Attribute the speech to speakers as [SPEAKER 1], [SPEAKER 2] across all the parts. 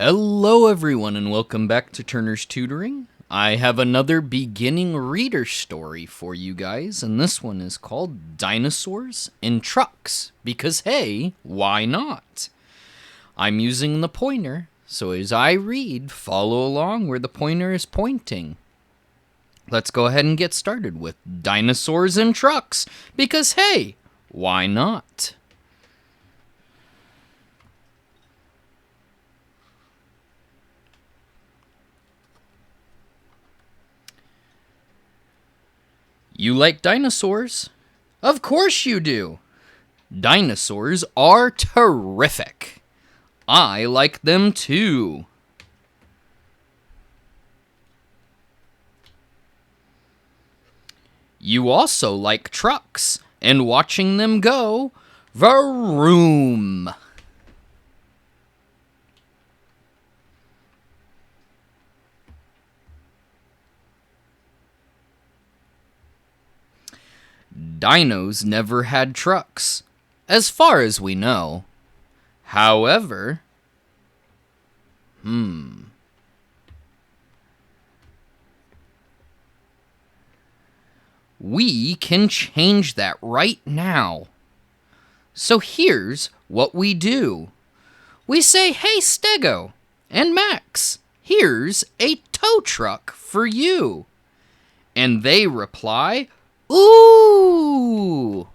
[SPEAKER 1] Hello everyone and welcome back to Turner's Tutoring. I have another beginning reader story for you guys, and this one is called Dinosaurs and Trucks, because hey, why not? I'm using the pointer, so as I read, follow along where the pointer is pointing. Let's go ahead and get started with Dinosaurs and Trucks, because hey, why not? You like dinosaurs? Of course you do. Dinosaurs are terrific. I like them too. You also like trucks and watching them go vroom. Dinos never had trucks, as far as we know. However, we can change that right now. So here's what we do. We say, hey Stego and Max, here's a tow truck for you. And they reply, ooh!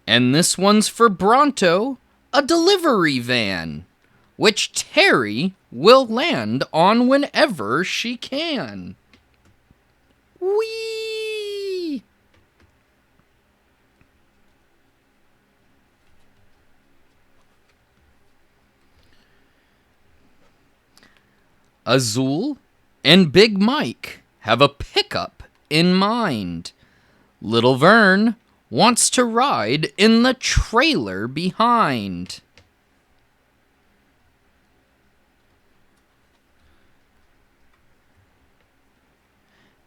[SPEAKER 1] And this one's for Bronto, a delivery van, which Terry will land on whenever she can. Whee! Azul and Big Mike have a pickup in mind. Little Vern wants to ride in the trailer behind.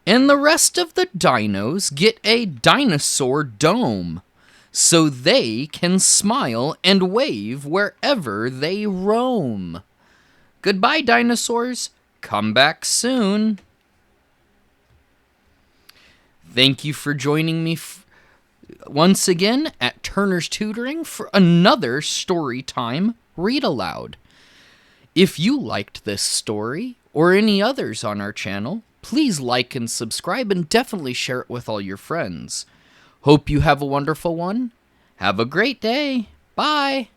[SPEAKER 1] And the rest of the dinos get a dinosaur dome, so they can smile and wave wherever they roam. Goodbye, dinosaurs. Come back soon. Thank you for joining me once again at Turner's Tutoring for another story time read aloud. If you liked this story or any others on our channel, please like and subscribe and definitely share it with all your friends. Hope you have a wonderful one. Have a great day. Bye.